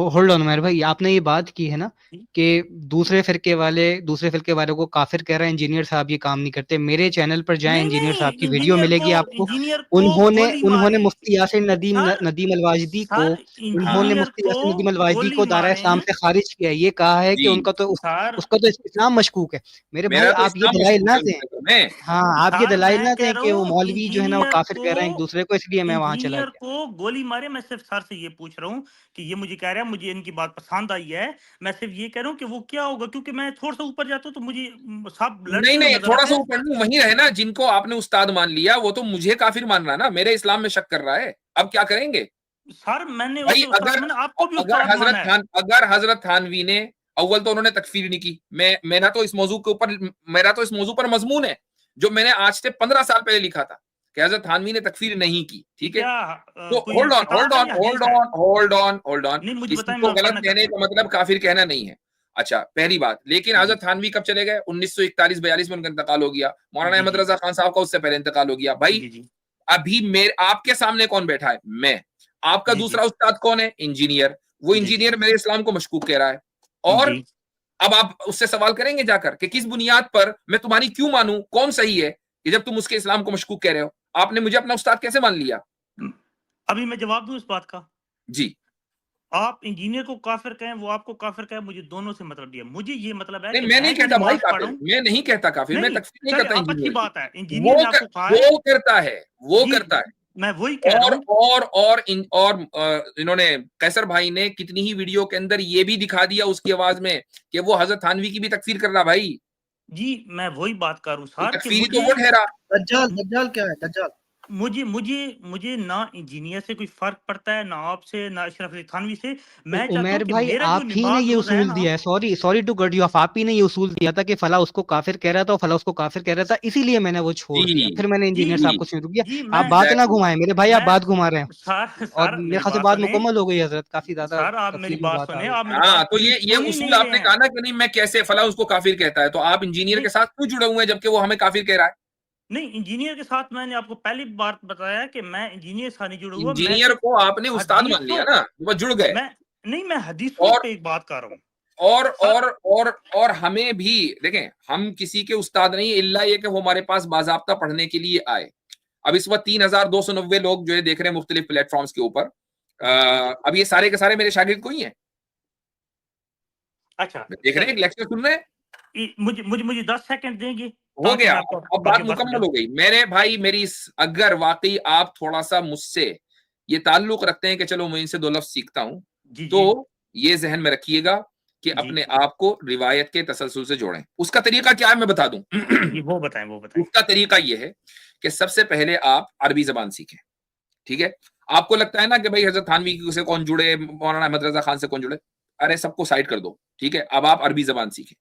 होल्ड ऑन उमर भाई, आपने ये बात की है ना जी, कि दूसरे फिरके वालों को काफिर कह रहा है, इंजीनियर साहब ये काम नहीं करते। मेरे चैनल पर जाएं, नहीं, इंजीनियर नहीं, साहब की वीडियो मिलेगी आपको। इंजीनियर को उन्होंने गोली उन्होंने मारें। मुफ्ती यासिर नदीम सर नदीम अलवाजदी को सर हाँ, उन्होंने इंजीनियर मुफ्ती को यासिर नदीम अलवाजदी गोली को दायरा इस्लाम मारें। से खारिज किया है। ये कहा है कि जी। सर उसका तो इस्लाम मशकूक है। मेरे भाई, मेरा तो आप ये इस्लाम दलाइल मशकूक ना है उस दें। चक्कर में। हाँ, आप ये सर दलाइल मैं ना कह दें रहा कि वो हूँ मौलवी जो है ना, वो काफिर कह रहे हैं एक दूसरे को, इसलिए मैं वहां चला गया। गोली मारे। मैं सिर्फ सर से ये पूछ रहा हूँ कि ये मुझे कह रहा है, मुझे इनकी बात पसंद आई है। मैं सिर्फ ये कह रहा हूँ कि वो क्या होगा, क्योंकि मैं थोड़ा सा ऊपर जाता हूँ तो मुझे सब नहीं, लड़ते हुए नहीं, नजर थोड़ा आते सा हैं। ऊपर नहीं, वही रहे ना जिनको आपने उस्ताद मान लिया, वो तो मुझे काफिर मान रहा है ना, मेरे इस्लाम में शक कर रहा है। अब क्या करेंगे? सर मैंने भाई उसे उस्ताद माना, आपको भी अगर उस्ताद माना है। अगर हजरत थानवी ने, अव्वल तो उन्होंने तकफीर नहीं की। मेरा तो इस मौजू के ऊपर, मेरा तो इस मौजू पर मजमून है जो मैंने आज से 15 साल पहले लिखा था कि हजरत थानवी ने तकफीर नहीं की। ये ठीक है? क्या तो कोई किताब है या हदीस है? Hold on. नहीं, मुझे किसी बताएं, को मैं गलत पढ़ना कहने चाहता हूँ। का मतलब काफिर कहना नहीं है। अच्छा, पहली बात, लेकिन जी, हजरत थानवी कब चले गए? 1941-42 में उनका इंतकाल हो गया। मौलाना जी, अहमद जी, रजा खान साहब का उससे पहले इंतकाल हो गया। भाई जी, जी, अभी मेरे आपके सामने कौन बैठा है? मैं। आपका जी, जी, दूसरा उस्ताद कौन है? इंजीनियर। वो जी, जी, इंजीनियर मेरे इस्लाम को मशकूक कह रहा है। और जी। अब आप उससे सवाल करेंगे जाकर कि किस बुनियाद पर मैं तुम्हारी क्यों मानूं, कौन सही है कि जब तुम उसके इस्लाम को मशकूक कह रहे हो? आपने मुझे अपना उस्ताद कैसे मान लिया? अभी मैं जवाब दूं इस बात का। जी। आप इंजीनियर को काफिर कहें, वो आपको काफिर कहे, मुझे दोनों से मतलब नहीं है। मुझे ये मतलब है नहीं, कि मैं नहीं मैं जो कहता भाई नमाज काफिर, पढ़ूं। मैं नहीं कहता काफिर, मैं नहीं, तकफीर नहीं चलिए, करता आप अच्छी इंजीनियर की। बात है, इंजीनियर ने आपको कहा है। वो करता है, वो जी, करता है। मैं वही कह रहा हूँ। इन्होंने कैसर भाई ने कितनी ही वीडियो के अंदर ये भी दिखा दिया उसकी आवाज में कि वो हजरत थानवी की भी तकफीर कर रहा। भाई जी, मैं वही बात कर रहा हूँ तो सर कि तकफीरी तो वो ठहरा। दज्जाल दज्जाल क्या है? दज्जाल मुझे मुझे मुझे ना इंजीनियर से कोई फ़र्क पड़ता है, ना आपसे, ना अशरफ अली थानवी से। मैं चाहता हूँ उमर कि भाई, मेरा जो आप ही ने नमाज़ ये रोज़ा है उसूल ना। दिया है। Sorry sorry to cut you off. आप ही ने ये उसूल दिया था कि फला उसको काफिर कह रहा था और फला उसको काफिर कह रहा था, इसीलिए मैंने वो छोड़ जी, दिया। फिर मैंने जी, इंजीनियर जी, साहब को शुरू किया। जी, आप बात ना एग्जैक्टली। घुमाएं मेरे भाई, आप मैं बात घुमा रहे हैं। सर और सर मेरे मेरी ख्याल से बात बात सुनें। मुकम्मल हो गई हजरत, काफी ज्यादा सर आप मेरी तफसील में बात बात आ सुनें, गई। आप मेरी हाँ, बात तो पूरी ये सुन ही उसूल नहीं रहे आपने कहा हैं। ना कि नहीं, मैं कैसे फला उसको काफिर कहता है, तो आप इंजीनियर नहीं, के साथ क्यों जुड़े हुए हैं जबकि वो हमें काफिर कह रहा है? नहीं, इंजीनियर के साथ मैंने आपको पहली बार बताया कि मैं इंजीनियर के साथ नहीं जुड़ा हुआ, मैं इंजीनियर सिर्फ़ को आपने उस्ताद मान लिया हदीसों ना, वो जुड़ गए। मैं नहीं, मैं हदीसों और पे एक बात कर रहा हूँ। और सर और और हमें भी देखें, हम किसी के उस्ताद नहीं, इल्ला ये कि वो हमारे पास बाज़ाब्ता पढ़ने के लिए आए। अब इस वक्त 3290 लोग जो है देख रहे हैं मुख्तलिफ प्लेटफॉर्म्स के ऊपर। अब ये सारे के सारे मेरे शागिर्द को ही हैं, अच्छा, देख रहे हैं, एक चलिए, लेक्चर सुन रहे हैं। मुझे 10 सेकंड देंगे हो ताकि गया, मैं आपको अब बात आगे बढ़ मुकम्मल सकूँ? हो गई मेरे भाई। अगर वाकई आप थोड़ा सा मुझसे ये ताल्लुक रखते हैं कि चलो मैं इनसे दो लफ्ज सीखता हूं, जी, जी। तो ये जहन में रखिएगा कि जी। अपने आप को रिवायत के तसलसल से जोड़ें। उसका तरीका क्या है मैं बता दूं। जी, वो बताएं, वो बताएं। उसका तरीका ये है कि सबसे पहले आप अरबी जबान सीखें, ठीक है। आपको लगता है ना कि भाई हजरत थानवी से कौन जुड़े, मौलाना अहमद रजा खान से कौन जुड़े, अरे सबको साइड कर दो, ठीक है। अब आप अरबी जबान सीखें।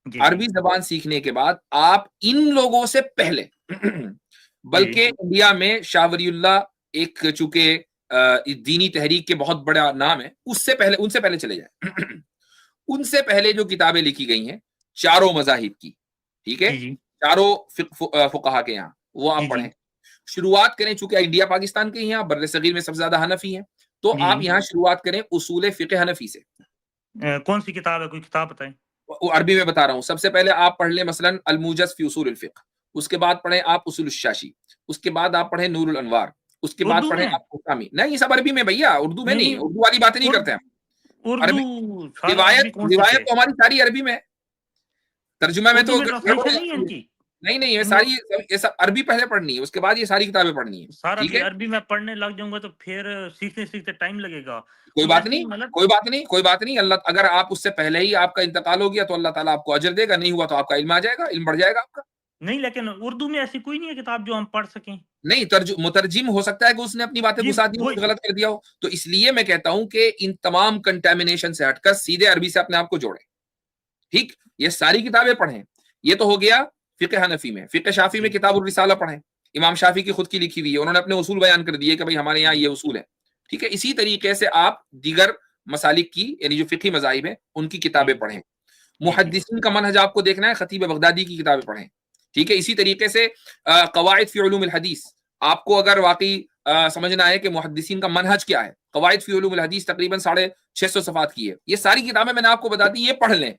जी, अरबी जबान सीखने के बाद आप इन लोगों से पहले बल्कि इंडिया में शाह वलीउल्लाह एक चूंकि दीनी तहरीक के बहुत बड़ा नाम है, उससे पहले, उनसे पहले चले जाए। उनसे पहले जो किताबें लिखी गई हैं चारों मजाहिब की, ठीक है, जी, जी, चारों फुकहा के यहाँ, वो जी, आप जी, पढ़ें। शुरुआत करें, चूंकि इंडिया पाकिस्तान के यहाँ बर्रे सगीर में सबसे ज्यादा हनफी हैं, तो जी, आप जी। यहाँ शुरुआत करें उसूल फिक़ह हनफी से। कौन सी किताब है, कोई किताब बताएं। वो अरबी में बता रहा हूँ। सबसे पहले आप पढ़ लें मसलन अलमुजज फी उसूल अल फिक़ह, उसके बाद पढ़ें आप उसूल शाशी, उसके बाद आप पढ़ें नूरुल अनवार, उसके बाद उर्दू पढ़ें में? आप हुकामी। नहीं, ये सब अरबी में भैया, उर्दू में नहीं, नहीं, नहीं, उर्दू वाली बातें नहीं करते हम। उर्दू, अरबी सारा रिवायत अरबी कौन से रिवायत थे? तो हमारी सारी अरबी में है, तर्जुमा में उर्दू तो में गड़बड़ ट्रांसलेशन है। नहीं है इनकी? नहीं नहीं, ये इन सारी, ये सब अरबी पहले पढ़नी है, उसके बाद ये सारी किताबें पढ़नी है, सारा ठीक भी है। अरबी में पढ़ने लग जाऊंगा तो फिर सीखते सीखते टाइम लगेगा। कोई तो बात ऐसे नहीं, ही मतलब कोई बात नहीं, कोई बात नहीं। अल्लाह, अगर आप उससे पहले ही आपका इंतकाल हो गया तो अल्लाह ताला आपको अजर देगा, नहीं हुआ तो आपका इल्म आ जाएगा, इल्म बढ़ जाएगा आपका। नहीं, लेकिन उर्दू में ऐसी कोई नहीं है किताब जो हम पढ़ सकें। नहीं, मुतरजिम हो सकता है कि उसने अपनी बातें जी, घुसा दी हो, वो कुछ गलत कर दिया हो, तो इसलिए मैं कहता हूं कि इन तमाम कंटेमिनेशन से हटकर सीधे अरबी से अपने आप को जोड़ें, ठीक। ये सारी किताबें पढ़ें। ये तो हो गया फिक़ह हनफी में। फिक़ह शाफी में जी, किताब उर रिसाला पढ़ें, इमाम शाफी की खुद की लिखी हुई है, उन्होंने अपने उसूल बयान कर दिए कि भाई हमारे यहाँ ये उसूल है, ठीक है। इसी तरीके से आप दीगर मसालिक की, यानी जो फिक़ही मज़ाहिब हैं उनकी किताबें पढ़ें। जी, मुहद्दिसीन का मनहज आपको देखना है, खतीब बगदादी की किताबें पढ़ें, ठीक है। इसी तरीके से कवाइद फी उलूम अल हदीस, आपको अगर वाकई समझना है कि मुहद्दिसीन का मनहज क्या है, कवाइद फी उलूम अल हदीस तकरीबन 650 सफ़ात की है। ये सारी किताबें मैंने आपको बता दी, ये पढ़ लें।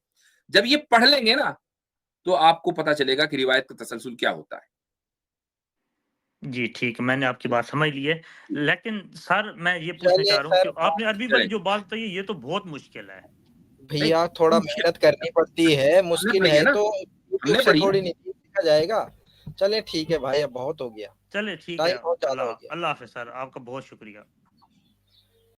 जब ये पढ़ लेंगे ना तो आपको पता चलेगा कि रिवायत का तसलसल क्या होता है। जी, ठीक है, मैंने आपकी बात समझ ली है। लेकिन सर मैं ये पूछना चलिए चाह रहा हूँ सर, कि आपने अरबी वाली चलें। जो बात बताई है ये तो बहुत मुश्किल है। भैया थोड़ा मुश्किल मेहनत करनी पड़ती है, हमने मुश्किल पढ़ी है है ना, तो हमने यूट्यूब से पढ़ी है। थोड़ी नहीं सीखा जाएगा। चलिए ठीक है भाई, अब बहुत हो गया, चलिए ठीक है, टाइम बहुत ज्यादा हो अल्लाह गया। अल्लाह हाफ़िज़ सर, आपका बहुत शुक्रिया।